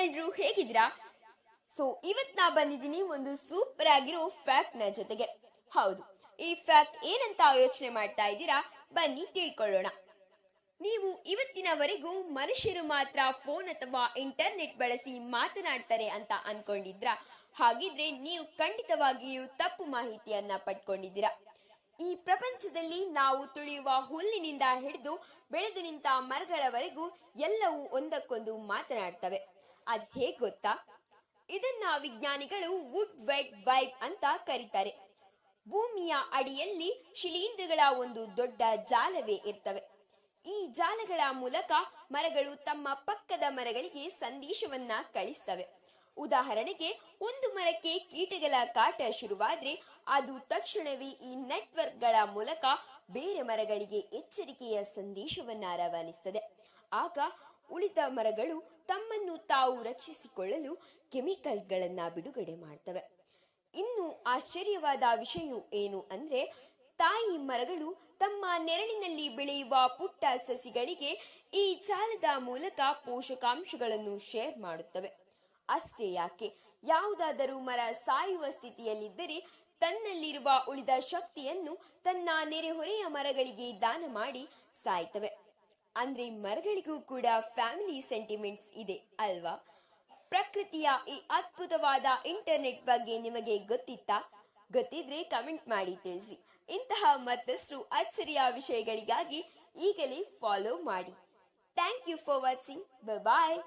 ಎಲ್ರು ಹೇಗಿದ್ದೀರಾ? ಇವತ್ ನಾ ಬಂದಿದ್ದೀನಿ ಒಂದು ಸೂಪರ್ ಆಗಿರೋ ಫ್ಯಾಕ್ಟ್ ನ ಜೊತೆಗೆ. ಹೌದು, ಈ ಫ್ಯಾಕ್ಟ್ ಏನಂತ ಯೋಚನೆ ಮಾಡ್ತಾ ಇದ್ದೀರಾ? ಬನ್ನಿ ತಿಳ್ಕೊಳ್ಳೋಣ. ನೀವು ಇವತ್ತಿನವರೆಗೂ ಮನುಷ್ಯರು ಮಾತ್ರ ಫೋನ್ ಅಥವಾ ಇಂಟರ್ನೆಟ್ ಬಳಸಿ ಮಾತನಾಡ್ತಾರೆ ಅಂತ ಅನ್ಕೊಂಡಿದ್ರ? ಹಾಗಿದ್ರೆ ನೀವು ಖಂಡಿತವಾಗಿಯೂ ತಪ್ಪು ಮಾಹಿತಿಯನ್ನ ಪಡ್ಕೊಂಡಿದ್ದೀರಾ. ಈ ಪ್ರಪಂಚದಲ್ಲಿ ನಾವು ತುಳಿಯುವ ಹುಲ್ಲಿನಿಂದ ಹಿಡಿದು ಬೆಳೆದು ನಿಂತ ಮರಗಳವರೆಗೂ ಎಲ್ಲವೂ ಒಂದಕ್ಕೊಂದು ಮಾತನಾಡ್ತವೆ. ಅದ್ ಹೇಗ್ ಗೊತ್ತಾ? ಇದನ್ನ ವಿಜ್ಞಾನಿಗಳು ವುಡ್ ವೈಡ್ ವೈಬ್ ಅಂತ ಕರೀತಾರೆ. ಭೂಮಿಯ ಅಡಿಯಲ್ಲಿ ಶಿಲೀಂಧ್ರಗಳ ಒಂದು ದೊಡ್ಡ ಜಾಲವೇ ಇರ್ತವೆ. ಈ ಜಾಲಗಳ ಮೂಲಕ ಮರಗಳು ತಮ್ಮ ಪಕ್ಕದ ಮರಗಳಿಗೆ ಸಂದೇಶವನ್ನ ಕಳಿಸ್ತವೆ. ಉದಾಹರಣೆಗೆ, ಒಂದು ಮರಕ್ಕೆ ಕೀಟಗಳ ಕಾಟ ಶುರುವಾದ್ರೆ ಅದು ತಕ್ಷಣವೇ ಈ ನೆಟ್ವರ್ಕ್ಗಳ ಮೂಲಕ ಬೇರೆ ಮರಗಳಿಗೆ ಎಚ್ಚರಿಕೆಯ ಸಂದೇಶವನ್ನ ರವಾನಿಸ್ತದೆ. ಆಗ ಉಳಿದ ಮರಗಳು ತಮ್ಮನ್ನು ತಾವು ರಕ್ಷಿಸಿಕೊಳ್ಳಲು ಕೆಮಿಕಲ್ಗಳನ್ನ ಬಿಡುಗಡೆ ಮಾಡ್ತವೆ. ಇನ್ನು ಆಶ್ಚರ್ಯವಾದ ವಿಷಯ ಏನು ಅಂದ್ರೆ, ತಾಯಿ ಮರಗಳು ತಮ್ಮ ನೆರಳಿನಲ್ಲಿ ಬೆಳೆಯುವ ಪುಟ್ಟ ಸಸಿಗಳಿಗೆ ಈ ಜಾಲದ ಮೂಲಕ ಪೋಷಕಾಂಶಗಳನ್ನು ಶೇರ್ ಮಾಡುತ್ತವೆ. ಅಷ್ಟೇ ಯಾಕೆ, ಯಾವುದಾದರೂ ಮರ ಸಾಯುವ ಸ್ಥಿತಿಯಲ್ಲಿದ್ದರೆ ತನ್ನಲ್ಲಿರುವ ಉಳಿದ ಶಕ್ತಿಯನ್ನು ತನ್ನ ನೆರೆಹೊರೆಯ ಮರಗಳಿಗೆ ದಾನ ಮಾಡಿ ಸಾಯ್ತವೆ. ಅಂದ್ರೆ ಮರಗಳಿಗೂ ಕೂಡ ಫ್ಯಾಮಿಲಿ ಸೆಂಟಿಮೆಂಟ್ಸ್ ಇದೆ ಅಲ್ವಾ? ಪ್ರಕೃತಿಯ ಈ ಅದ್ಭುತವಾದ ಇಂಟರ್ನೆಟ್ ಬಗ್ಗೆ ನಿಮಗೆ ಗೊತ್ತಿತ್ತಾ? ಗೊತ್ತಿದ್ರೆ ಕಮೆಂಟ್ ಮಾಡಿ ತಿಳಿಸಿ. ಇಂತಹ ಮತ್ತಷ್ಟು ಅಚ್ಚರಿಯ ವಿಷಯಗಳಿಗಾಗಿ ಈಗಲೇ ಫಾಲೋ ಮಾಡಿ. Thank you for watching. Bye.